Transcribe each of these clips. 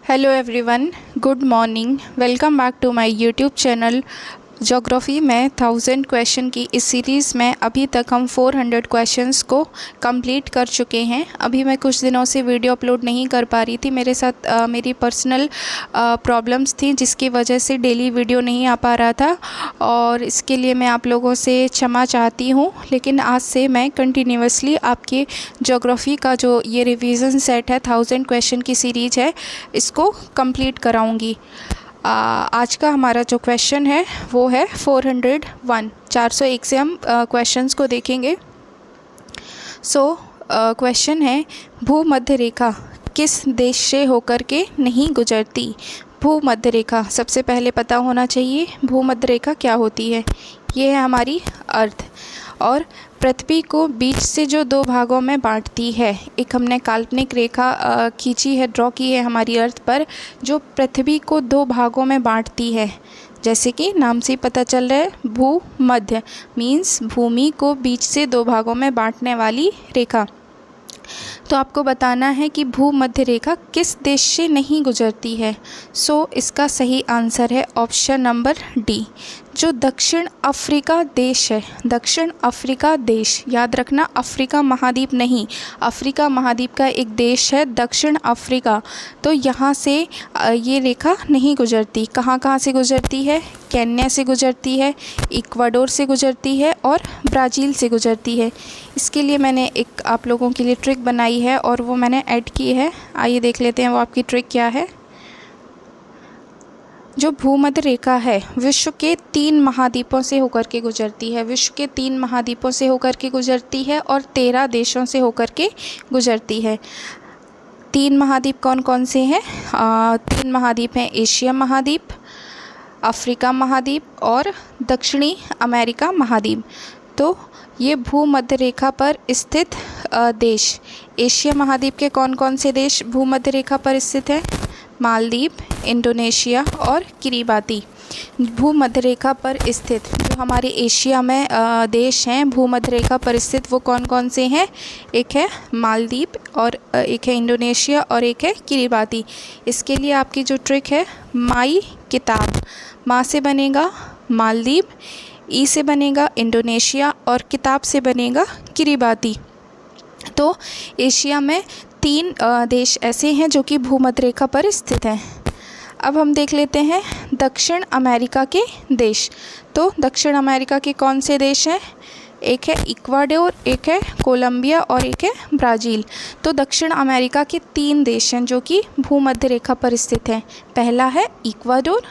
Hello everyone, good morning. Welcome back to my YouTube channel geography में 1000 question की इस series में अभी तक हम 400 क्वेश्चंस को कंप्लीट कर चुके हैं। अभी मैं कुछ दिनों से वीडियो अपलोड नहीं कर पा रही थी, मेरे साथ मेरी पर्सनल प्रॉब्लम्स थी जिसकी वजह से डेली वीडियो नहीं आ पा रहा था और इसके लिए मैं आप लोगों से क्षमा चाहती हूँ। लेकिन आज से मैं कंटिन्यूअसली आपके ज्योग्राफी का जो ये रिवीजन सेट है 1000 क्वेश्चन की सीरीज़ है, इसको कंप्लीट कराऊँगी। आज का हमारा जो क्वेश्चन है वो है 401। 401 से हम क्वेश्चंस को देखेंगे। क्वेश्चन है, भूमध्य रेखा किस देश से होकर के नहीं गुजरती? भूमध्य रेखा सबसे पहले पता होना चाहिए भूमध्य रेखा क्या होती है। ये है हमारी अर्थ और पृथ्वी को बीच से जो दो भागों में बांटती है। एक हमने काल्पनिक रेखा खींची है, ड्रॉ की है हमारी अर्थ पर, जो पृथ्वी को दो भागों में बांटती है। जैसे कि नाम से ही पता चल रहा है, भूमध्य मीन्स भूमि को बीच से दो भागों में बांटने वाली रेखा। तो आपको बताना है कि भूमध्य रेखा किस देश से नहीं गुजरती है। इसका सही आंसर है ऑप्शन नंबर डी, जो दक्षिण अफ्रीका देश है। दक्षिण अफ्रीका देश, याद रखना, अफ्रीका महाद्वीप नहीं, अफ्रीका महाद्वीप का एक देश है दक्षिण अफ्रीका। तो यहाँ से ये रेखा नहीं गुजरती। कहाँ कहाँ से गुजरती है? केन्या से गुजरती है, इक्वाडोर से गुजरती है और ब्राज़ील से गुजरती है। इसके लिए मैंने एक आप लोगों के लिए ट्रिक बनाई है और वो मैंने ऐड की है। आइए देख लेते हैं वो आपकी ट्रिक क्या है। जो भूमध्य रेखा है विश्व के 3 महाद्वीपों से होकर के गुजरती है। विश्व के 3 महाद्वीपों से होकर के गुजरती है और 13 देशों से होकर के गुजरती है। 3 महाद्वीप कौन कौन से हैं? 3 महाद्वीप हैं, एशिया महाद्वीप, अफ्रीका महाद्वीप और दक्षिणी अमेरिका महाद्वीप। तो ये भूमध्य रेखा पर स्थित देश, एशिया महाद्वीप के कौन कौन से देश भूमध्य रेखा पर स्थित हैं? मालदीव, इंडोनेशिया और किरिबाती। भूमध्य रेखा पर स्थित जो हमारे एशिया में देश हैं भूमध्य रेखा पर स्थित, वो कौन कौन से हैं? एक है मालदीव और एक है इंडोनेशिया और एक है किरिबाती। इसके लिए आपकी जो ट्रिक है, माई किताब, माँ से बनेगा मालदीव, ई से बनेगा इंडोनेशिया और किताब से बनेगा किरिबाती। तो एशिया में 3 देश ऐसे हैं जो कि भूमध्य रेखा पर स्थित हैं। अब हम देख लेते हैं दक्षिण अमेरिका के देश। तो दक्षिण अमेरिका के कौन से देश हैं? एक है इक्वाडोर, एक है कोलंबिया और एक है ब्राज़ील। तो दक्षिण अमेरिका के 3 देश हैं जो कि भूमध्य रेखा पर स्थित हैं। पहला है इक्वाडोर,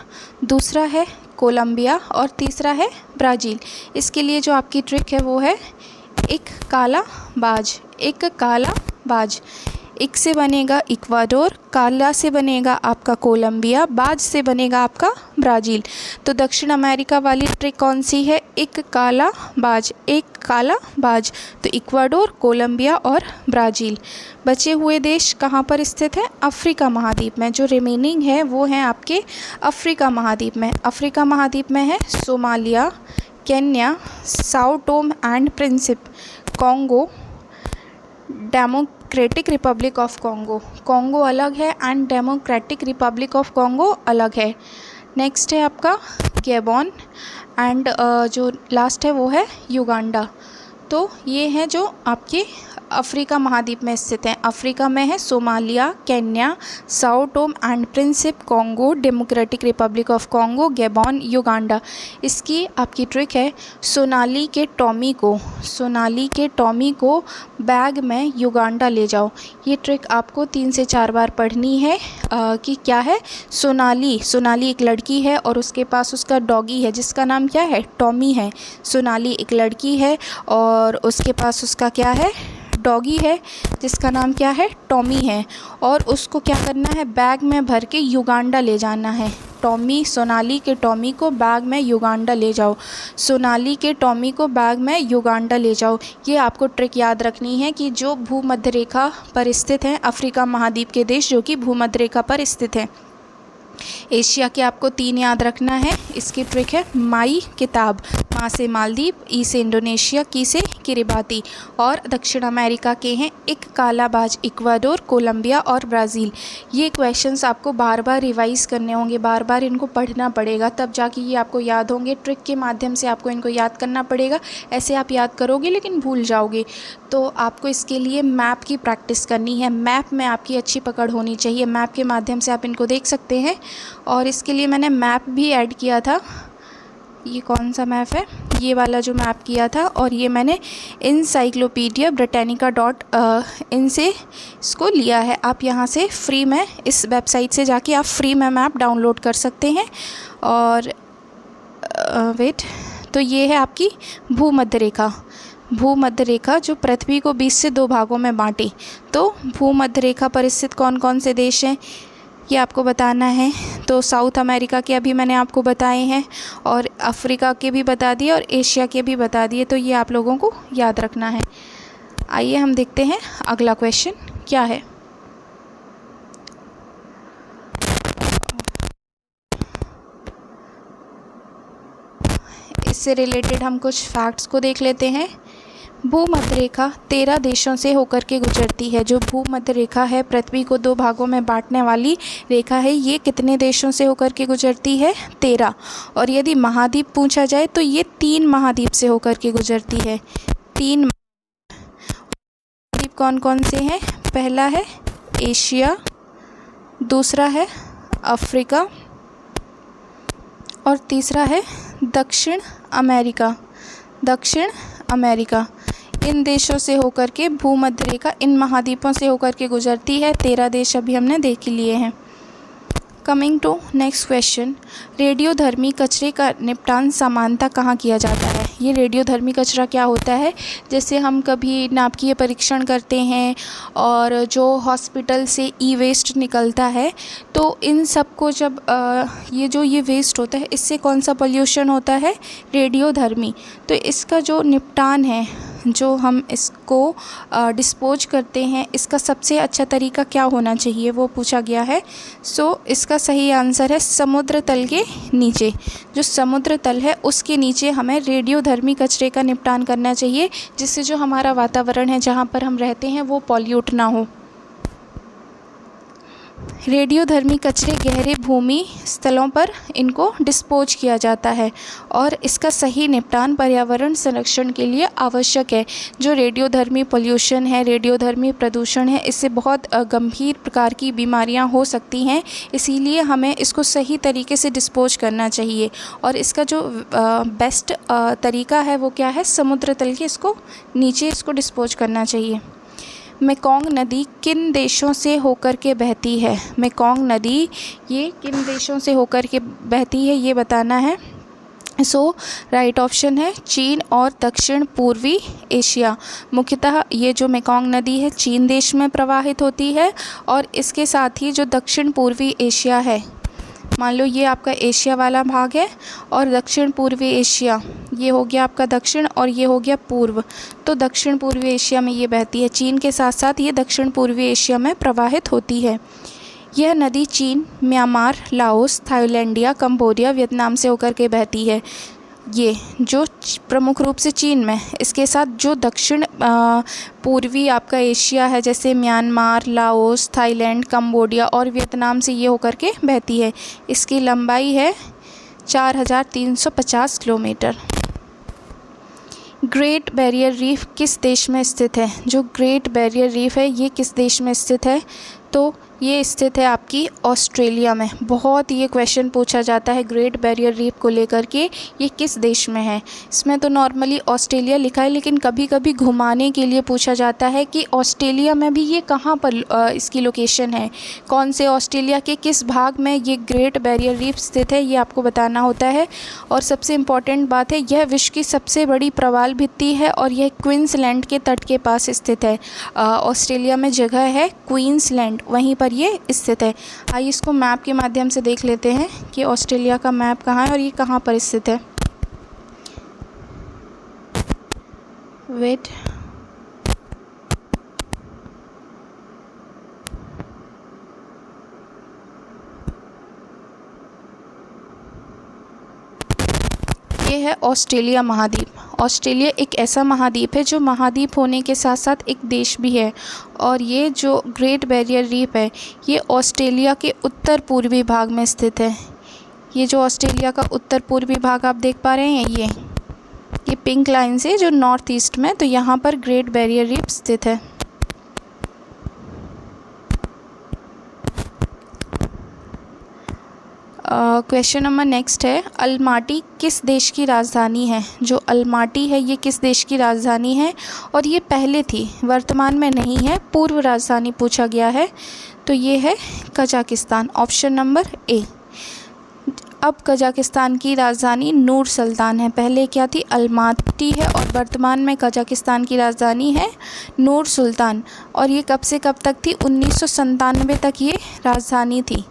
दूसरा है कोलंबिया और तीसरा है ब्राज़ील। इसके लिए जो आपकी ट्रिक है वो है एक काला बाज। एक काला बाज, एक से बनेगा इक्वाडोर, काला से बनेगा आपका कोलंबिया, बाज से बनेगा आपका ब्राज़ील। तो दक्षिण अमेरिका वाली ट्रिक कौन सी है? एक काला बाज, एक काला बाज। तो इक्वाडोर, कोलंबिया और ब्राज़ील। बचे हुए देश कहाँ पर स्थित हैं? अफ्रीका महाद्वीप में। जो रिमेनिंग है वो हैं आपके अफ्रीका महाद्वीप में। अफ्रीका महाद्वीप में है Somalia, Kenya, Sao Tome and Principe, Congo, Democratic Republic of Congo. Congo अलग है and Democratic Republic of Congo अलग है। नेक्स्ट है आपका गैबॉन एंड जो लास्ट है वो है युगांडा। तो ये हैं जो आपके अफ्रीका महाद्वीप में स्थित हैं। अफ्रीका में है Somalia, Kenya, Sao Tome and Principe, Congo, Democratic Republic of Congo, Gabon, Uganda. इसकी आपकी ट्रिक है, सोनाली के टॉमी को बैग में युगांडा ले जाओ। ये ट्रिक आपको 3 से 4 बार पढ़नी है कि क्या है। सोनाली एक लड़की है और उसके पास उसका डॉगी है जिसका नाम क्या है? टॉमी है। सोनाली एक लड़की है और उसके पास उसका क्या है? डॉगी है जिसका नाम क्या है? टॉमी है। और उसको क्या करना है? बैग में भर के युगांडा ले जाना है। सोनाली के टॉमी को बैग में युगांडा ले जाओ। सोनाली के टॉमी को बैग में युगांडा ले जाओ। ये आपको ट्रिक याद रखनी है कि जो भूमध्य रेखा पर स्थित हैं, अफ्रीका महाद्वीप के देश जो कि भूमध्य रेखा पर स्थित हैं। एशिया के आपको 3 याद रखना है। इसकी ट्रिक है माई किताब, माँ से मालदीव, ई से इंडोनेशिया, की से किरिबाती। और दक्षिण अमेरिका के हैं एक कालाबाज, इक्वाडोर, कोलंबिया और ब्राज़ील। ये क्वेश्चंस आपको बार बार रिवाइज़ करने होंगे, बार बार इनको पढ़ना पड़ेगा, तब जाके ये आपको याद होंगे। ट्रिक के माध्यम से आपको इनको याद करना पड़ेगा। ऐसे आप याद करोगे लेकिन भूल जाओगे। तो आपको इसके लिए मैप की प्रैक्टिस करनी है। मैप में आपकी अच्छी पकड़ होनी चाहिए। मैप के माध्यम से आप इनको देख सकते हैं। और इसके लिए मैंने मैप भी ऐड किया था। ये कौन सा मैप है? ये वाला जो मैप किया था, और ये मैंने इनसाइक्लोपीडिया ब्रिटानिका .in से इसको लिया है। आप यहाँ से फ्री में, इस वेबसाइट से जाके आप फ्री में मैप डाउनलोड कर सकते हैं। और तो ये है आपकी भूमध्य रेखा। भूमध्य रेखा जो पृथ्वी को 20 से 2 भागों में बांटी। तो भूमध्य रेखा पर स्थित कौन कौन से देश हैं ये आपको बताना है। तो साउथ अमेरिका के अभी मैंने आपको बताए हैं, और अफ्रीका के भी बता दिए, और एशिया के भी बता दिए। तो ये आप लोगों को याद रखना है। आइए हम देखते हैं अगला क्वेश्चन क्या है। इससे रिलेटेड हम कुछ फैक्ट्स को देख लेते हैं। भूमध्य रेखा 13 देशों से होकर के गुजरती है। जो भूमध्य रेखा है, पृथ्वी को 2 भागों में बांटने वाली रेखा है, ये कितने देशों से होकर के गुजरती है? 13। और यदि महाद्वीप पूछा जाए तो ये 3 महाद्वीप से होकर के गुजरती है। 3 महाद्वीप कौन कौन से हैं? पहला है एशिया, दूसरा है अफ्रीका, और तीसरा है दक्षिण अमेरिका। दक्षिण अमेरिका, इन देशों से होकर के भूमध्य रेखा इन महाद्वीपों से होकर के गुजरती है। 13 देश अभी हमने देख लिए हैं। कमिंग टू नेक्स्ट क्वेश्चन, रेडियोधर्मी कचरे का निपटान सामान्यतः कहाँ किया जाता है? ये रेडियोधर्मी कचरा क्या होता है? जैसे हम कभी नाभिकीय परीक्षण करते हैं, और जो हॉस्पिटल से ई वेस्ट निकलता है, तो इन सब को जब ये वेस्ट होता है, इससे कौन सा पोल्यूशन होता है? रेडियोधर्मी। तो इसका जो निपटान है, जो हम इसको डिस्पोज करते हैं, इसका सबसे अच्छा तरीका क्या होना चाहिए, वो पूछा गया है। सो इसका सही आंसर है समुद्र तल के नीचे। जो समुद्र तल है उसके नीचे हमें रेडियोधर्मी कचरे का निपटान करना चाहिए, जिससे जो हमारा वातावरण है, जहाँ पर हम रहते हैं, वो पॉल्यूट ना हो। रेडियोधर्मी कचरे गहरे भूमि स्थलों पर इनको डिस्पोज किया जाता है, और इसका सही निपटान पर्यावरण संरक्षण के लिए आवश्यक है। जो रेडियोधर्मी पोल्यूशन है, रेडियोधर्मी प्रदूषण है, इससे बहुत गंभीर प्रकार की बीमारियां हो सकती हैं। इसीलिए हमें इसको सही तरीके से डिस्पोज करना चाहिए। और इसका जो बेस्ट तरीका है वो क्या है? समुद्र तल के इसको नीचे इसको डिस्पोज करना चाहिए। मेकोंग नदी किन देशों से होकर के बहती है? मेकोंग नदी ये किन देशों से होकर के बहती है, ये बताना है। सो राइट ऑप्शन है चीन और दक्षिण पूर्वी एशिया। मुख्यतः ये जो मेकोंग नदी है चीन देश में प्रवाहित होती है, और इसके साथ ही जो दक्षिण पूर्वी एशिया है, मान लो ये आपका एशिया वाला भाग है, और दक्षिण पूर्वी एशिया ये हो गया आपका दक्षिण, और ये हो गया पूर्व। तो दक्षिण पूर्वी एशिया में ये बहती है। चीन के साथ साथ ये दक्षिण पूर्वी एशिया में प्रवाहित होती है। यह नदी चीन, Myanmar, Laos, Thailand, Cambodia, Vietnam से होकर के बहती है। ये जो प्रमुख रूप से चीन में, इसके साथ जो दक्षिण पूर्वी आपका एशिया है, जैसे म्यांमार, लाओस, थाईलैंड, कंबोडिया और वियतनाम से ये होकर के बहती है। इसकी लंबाई है 4350 किलोमीटर। ग्रेट बैरियर रीफ किस देश में स्थित है? जो ग्रेट बैरियर रीफ है ये किस देश में स्थित है? तो ये स्थित है आपकी ऑस्ट्रेलिया में। बहुत ये क्वेश्चन पूछा जाता है ग्रेट बैरियर रीफ को लेकर के, ये किस देश में है। इसमें तो नॉर्मली ऑस्ट्रेलिया लिखा है, लेकिन कभी कभी घुमाने के लिए पूछा जाता है कि ऑस्ट्रेलिया में भी ये कहाँ पर इसकी लोकेशन है, कौन से ऑस्ट्रेलिया के किस भाग में ये ग्रेट बैरियर रीफ स्थित है, ये आपको बताना होता है। और सबसे इम्पॉर्टेंट बात है, यह विश्व की सबसे बड़ी प्रवाल भित्ति है, और यह क्वींसलैंड के तट के पास स्थित है। ऑस्ट्रेलिया में जगह है क्वींसलैंड, वहीं पर ये स्थित है। आइए इसको मैप के माध्यम से देख लेते हैं कि ऑस्ट्रेलिया का मैप कहाँ है और ये कहाँ पर स्थित है। वेट, ये है ऑस्ट्रेलिया महाद्वीप। ऑस्ट्रेलिया एक ऐसा महाद्वीप है जो महाद्वीप होने के साथ साथ एक देश भी है। और ये जो ग्रेट बैरियर रीफ है ये ऑस्ट्रेलिया के उत्तर पूर्वी भाग में स्थित है। ये जो ऑस्ट्रेलिया का उत्तर पूर्वी भाग आप देख पा रहे हैं, ये पिंक लाइन से जो नॉर्थ ईस्ट में, तो यहाँ पर ग्रेट बैरियर रीफ स्थित है। क्वेश्चन नंबर नेक्स्ट है, अलमाटी किस देश की राजधानी है? जो अलमाटी है ये किस देश की राजधानी है? और ये पहले थी, वर्तमान में नहीं है, पूर्व राजधानी पूछा गया है। तो ये है कजाकिस्तान, ऑप्शन नंबर ए। अब कजाकिस्तान की राजधानी नूर सुल्तान है। पहले क्या थी? अलमाटी है, और वर्तमान में कजाकिस्तान की राजधानी है नूर सुल्तान। और ये कब से कब तक थी? 1997 तक ये राजधानी थी।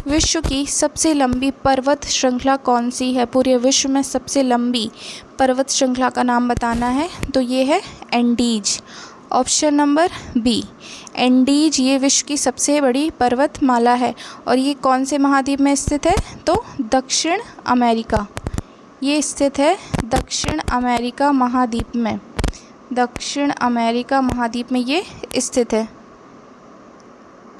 विश्व की सबसे लंबी पर्वत श्रृंखला कौन सी है? पूरे विश्व में सबसे लंबी पर्वत श्रृंखला का नाम बताना है। तो ये है Andes, option number B. Andes ये विश्व की सबसे बड़ी पर्वतमाला है। और ये कौन से महाद्वीप में स्थित है? तो दक्षिण अमेरिका। ये स्थित है दक्षिण अमेरिका महाद्वीप में। दक्षिण अमेरिका महाद्वीप में ये स्थित है।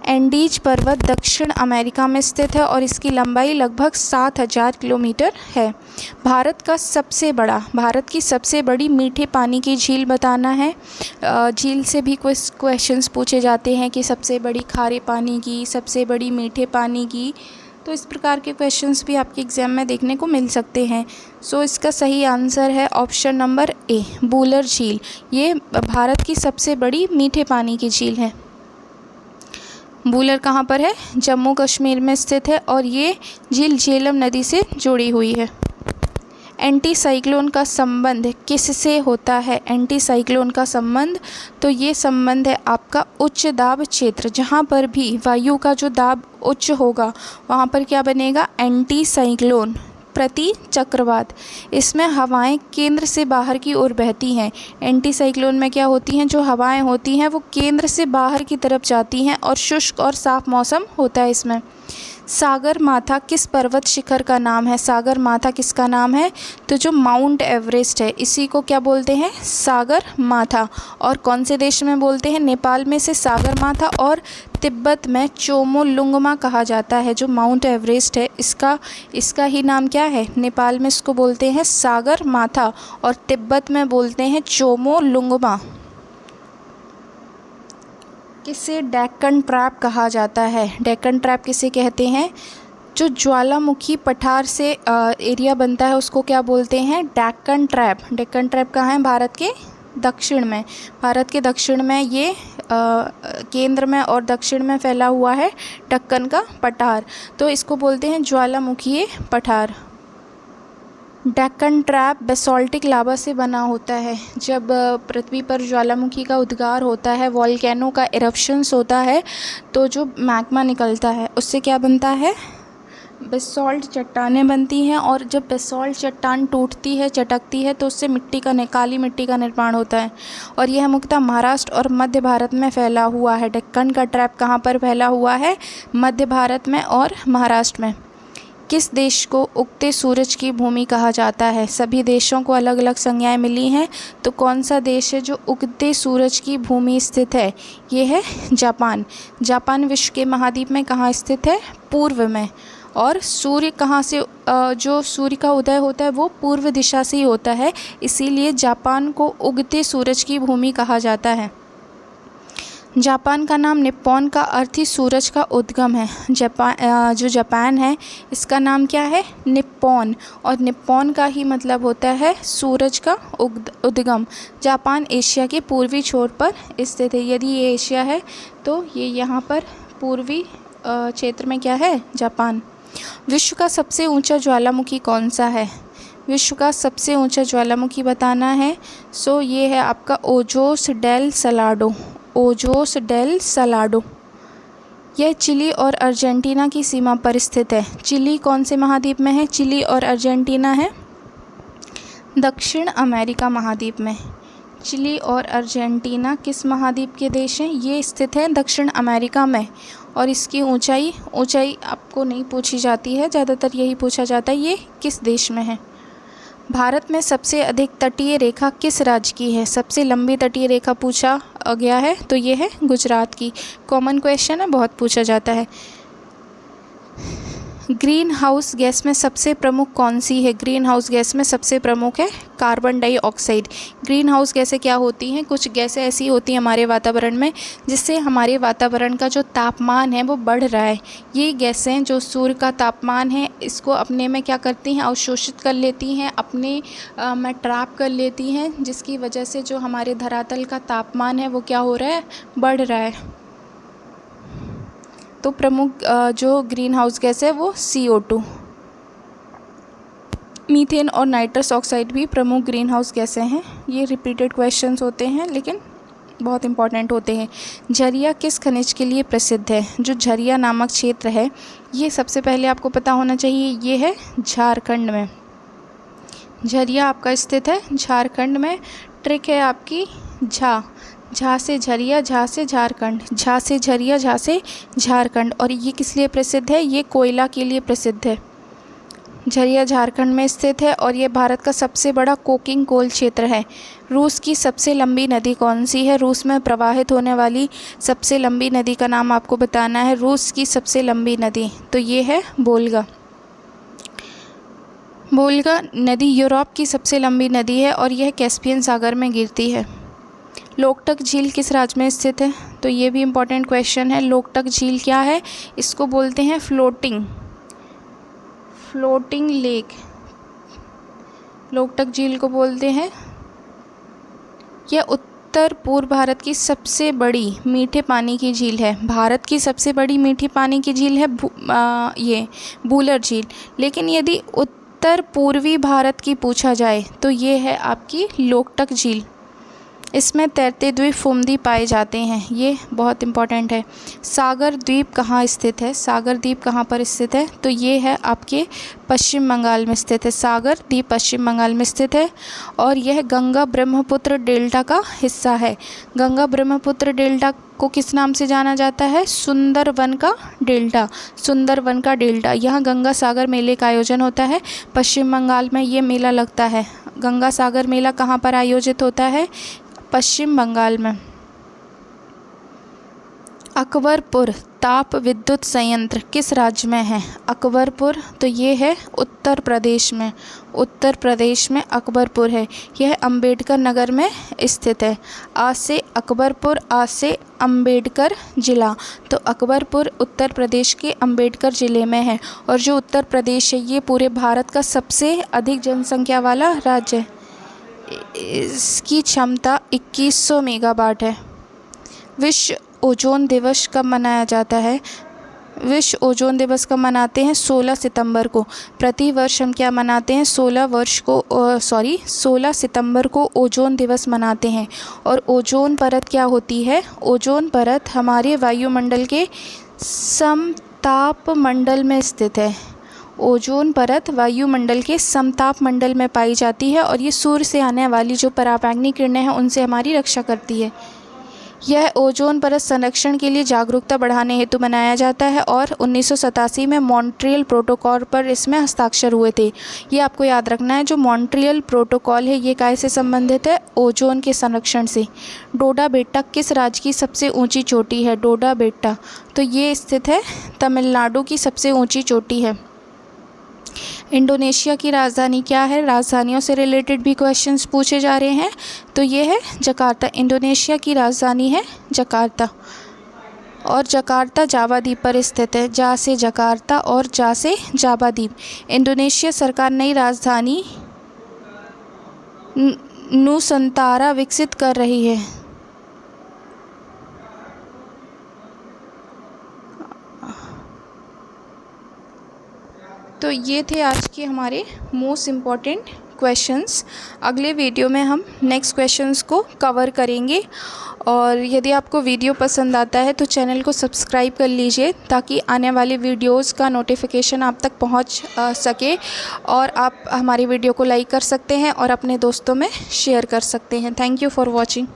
एंडीज पर्वत दक्षिण अमेरिका में स्थित है और इसकी लंबाई लगभग 7000 किलोमीटर है। भारत की सबसे बड़ी मीठे पानी की झील बताना है। झील से भी कुछ क्वेश्चंस पूछे जाते हैं कि सबसे बड़ी खारे पानी की, सबसे बड़ी मीठे पानी की, तो इस प्रकार के क्वेश्चंस भी आपके एग्ज़ाम में देखने को मिल सकते हैं। सो इसका सही आंसर है ऑप्शन नंबर ए, वूलर झील। ये भारत की सबसे बड़ी मीठे पानी की झील है। वूलर कहाँ पर है? जम्मू कश्मीर में स्थित है और ये झील झेलम नदी से जुड़ी हुई है। एंटी साइक्लोन का संबंध किससे होता है? एंटी साइक्लोन का संबंध, तो ये संबंध है आपका उच्च दाब क्षेत्र। जहाँ पर भी वायु का जो दाब उच्च होगा वहाँ पर क्या बनेगा? एंटी साइक्लोन, प्रति चक्रवात। इसमें हवाएं केंद्र से बाहर की ओर बहती हैं। एंटी साइक्लोन में क्या होती हैं? जो हवाएं होती हैं वो केंद्र से बाहर की तरफ जाती हैं और शुष्क और साफ मौसम होता है इसमें। सागर माथा किस पर्वत शिखर का नाम है? सागर माथा किसका नाम है? तो जो माउंट एवरेस्ट है इसी को क्या बोलते हैं? सागर माथा। और कौन से देश में बोलते हैं? नेपाल में से सागर माथा, और तिब्बत में चोमोलुंगमा कहा जाता है। जो माउंट एवरेस्ट है इसका ही नाम क्या है? नेपाल में इसको बोलते हैं सागर माथा और तिब्बत में बोलते हैं चोमोलुंगमा। किसे डेक्कन ट्रैप कहा जाता है? डेक्कन ट्रैप किसे कहते हैं? जो ज्वालामुखी पठार से एरिया बनता है उसको क्या बोलते हैं? डेक्कन ट्रैप। डेक्कन ट्रैप कहाँ है? भारत के दक्षिण में। भारत के दक्षिण में ये केंद्र में और दक्षिण में फैला हुआ है दक्कन का पठार, तो इसको बोलते हैं ज्वालामुखी पठार। डेक्कन ट्रैप बेसाल्टिक लावा से बना होता है। जब पृथ्वी पर ज्वालामुखी का उद्गार होता है, वॉल्केनो का इरप्शंस होता है, तो जो मैग्मा निकलता है उससे क्या बनता है? बेसाल्ट चट्टानें बनती हैं। और जब बेसाल्ट चट्टान टूटती है, चटकती है, तो उससे काली मिट्टी का निर्माण होता है। और यह मुख्यतः महाराष्ट्र और मध्य भारत में फैला हुआ है। डेक्कन का ट्रैप कहाँ पर फैला हुआ है? मध्य भारत में और महाराष्ट्र में। किस देश को उगते सूरज की भूमि कहा जाता है? सभी देशों को अलग अलग संज्ञाएं मिली हैं, तो कौन सा देश है जो उगते सूरज की भूमि स्थित है? ये है जापान। जापान विश्व के महाद्वीप में कहाँ स्थित है? पूर्व में। और सूर्य कहाँ से जो सूर्य का उदय होता है वो पूर्व दिशा से ही होता है, इसीलिए जापान को उगते सूरज की भूमि कहा जाता है। जापान का नाम निप्पॉन का अर्थ ही सूरज का उद्गम है। जापान है इसका नाम क्या है? निप्पॉन। और निप्पॉन का ही मतलब होता है सूरज का उद्गम। जापान एशिया के पूर्वी छोर पर स्थित है। यदि ये एशिया है तो ये यहाँ पर पूर्वी क्षेत्र में क्या है? जापान। विश्व का सबसे ऊंचा ज्वालामुखी कौन सा है? विश्व का सबसे ऊंचा ज्वालामुखी बताना है। सो ये है आपका Ojos del Salado. Ojos del Salado. यह चिली और अर्जेंटीना की सीमा पर स्थित है। चिली कौन से महाद्वीप में है? चिली और अर्जेंटीना है दक्षिण अमेरिका महाद्वीप में। चिली और अर्जेंटीना किस महाद्वीप के देश हैं? ये स्थित है दक्षिण अमेरिका में। और इसकी ऊंचाई आपको नहीं पूछी जाती है, ज़्यादातर यही पूछा जाता है ये किस देश में है। भारत में सबसे अधिक तटीय रेखा किस राज्य की है? सबसे लंबी तटीय रेखा पूछा गया है तो ये है गुजरात की। कॉमन क्वेश्चन है, बहुत पूछा जाता है। ग्रीन हाउस गैस में सबसे प्रमुख कौन सी है? ग्रीन हाउस गैस में सबसे प्रमुख है कार्बन डाइऑक्साइड। ग्रीन हाउस गैसें क्या होती हैं? कुछ गैसें ऐसी होती हैं हमारे वातावरण में जिससे हमारे वातावरण का जो तापमान है वो बढ़ रहा है। ये गैसें जो सूर्य का तापमान है इसको अपने में क्या करती हैं? अवशोषित कर लेती हैं, अपने में ट्रैप कर लेती हैं, जिसकी वजह से जो हमारे धरातल का तापमान है वो क्या हो रहा है? बढ़ रहा है। तो प्रमुख जो ग्रीन हाउस गैस है वो CO2। मीथेन और नाइट्रस ऑक्साइड भी प्रमुख ग्रीन हाउस गैसें हैं। ये रिपीटेड क्वेश्चंस होते हैं लेकिन बहुत इंपॉर्टेंट होते हैं। झरिया किस खनिज के लिए प्रसिद्ध है? जो झरिया नामक क्षेत्र है ये सबसे पहले आपको पता होना चाहिए, ये है झारखंड में। झरिया आपका स्थित है झारखंड में। ट्रिक है आपकी झा से झरिया, झा से झारखंड, झा से झरिया, झा से झारखंड। और ये किस लिए प्रसिद्ध है? ये कोयला के लिए प्रसिद्ध है। झरिया झारखंड में स्थित है और ये भारत का सबसे बड़ा कोकिंग कोल क्षेत्र है। रूस की सबसे लंबी नदी कौन सी है? रूस में प्रवाहित होने वाली सबसे लंबी नदी का नाम आपको बताना है। रूस की सबसे लंबी नदी तो ये है वोल्गा। वोल्गा नदी यूरोप की सबसे लंबी नदी है और यह कैस्पियन सागर में गिरती है। लोकटक झील किस राज्य में स्थित है? तो ये भी इम्पॉर्टेंट क्वेश्चन है। लोकटक झील क्या है? इसको बोलते हैं फ्लोटिंग लेक। लोकटक झील को बोलते हैं। यह उत्तर पूर्व भारत की सबसे बड़ी मीठे पानी की झील है। भारत की सबसे बड़ी मीठी पानी की झील है ये वूलर झील। लेकिन यदि उत्तर पूर्वी भारत की पूछा जाए तो ये है आपकी लोकटक झील। इसमें तैरते द्वीप फुमदी पाए जाते हैं। ये बहुत इंपॉर्टेंट है। सागर द्वीप कहाँ स्थित है? सागर द्वीप कहाँ पर स्थित है? तो ये है आपके पश्चिम बंगाल में स्थित है। सागर द्वीप पश्चिम बंगाल में स्थित है और यह गंगा ब्रह्मपुत्र डेल्टा का हिस्सा है। गंगा ब्रह्मपुत्र डेल्टा को किस नाम से जाना जाता है? सुंदरवन का डेल्टा। सुंदरवन का डेल्टा। यहाँ गंगा सागर मेले का आयोजन होता है। पश्चिम बंगाल में ये मेला लगता है। गंगा सागर मेला कहाँ पर आयोजित होता है? पश्चिम बंगाल में। अकबरपुर ताप विद्युत संयंत्र किस राज्य में है? अकबरपुर तो ये है उत्तर प्रदेश में। उत्तर प्रदेश में अकबरपुर है। यह अंबेडकर नगर में स्थित है। आ से अकबरपुर, आ से अंबेडकर जिला। तो अकबरपुर उत्तर प्रदेश के अंबेडकर ज़िले में है। और जो उत्तर प्रदेश है ये पूरे भारत का सबसे अधिक जनसंख्या वाला राज्य है। इसकी क्षमता 2100 मेगावाट है। विश्व ओजोन दिवस कब मनाया जाता है? विश्व ओजोन दिवस कब मनाते हैं? 16 सितंबर को। प्रतिवर्ष हम क्या मनाते हैं? 16 सितंबर को ओजोन दिवस मनाते हैं। और ओजोन परत क्या होती है? ओजोन परत हमारे वायुमंडल के समताप मंडल में स्थित है। ओजोन परत वायुमंडल के समताप मंडल में पाई जाती है और ये सूर्य से आने वाली जो पराबैंगनी किरणें हैं उनसे हमारी रक्षा करती है। यह ओजोन परत संरक्षण के लिए जागरूकता बढ़ाने हेतु बनाया जाता है और 1987 में मॉन्ट्रियल प्रोटोकॉल पर इसमें हस्ताक्षर हुए थे। ये आपको याद रखना है। जो मॉन्ट्रियल प्रोटोकॉल है ये काय से संबंधित है? ओजोन के संरक्षण से। डोडा बेट्टा किस राज्य की सबसे ऊंची चोटी है? डोडा बेट्टा तो ये स्थित है तमिलनाडु की सबसे ऊँची चोटी है। इंडोनेशिया की राजधानी क्या है? राजधानियों से रिलेटेड भी क्वेश्चंस पूछे जा रहे हैं। तो ये है जकार्ता। इंडोनेशिया की राजधानी है जकार्ता। और जकार्ता जावा द्वीप पर स्थित है। जा से जकार्ता और जा से जावा द्वीप। इंडोनेशिया सरकार नई राजधानी नुसंतारा विकसित कर रही है। तो ये थे आज के हमारे मोस्ट इम्पॉर्टेंट क्वेश्चंस। अगले वीडियो में हम नेक्स्ट क्वेश्चंस को कवर करेंगे। और यदि आपको वीडियो पसंद आता है तो चैनल को सब्सक्राइब कर लीजिए ताकि आने वाले वीडियोस का नोटिफिकेशन आप तक पहुंच सके। और आप हमारी वीडियो को लाइक कर सकते हैं और अपने दोस्तों में शेयर कर सकते हैं। Thank you for watching.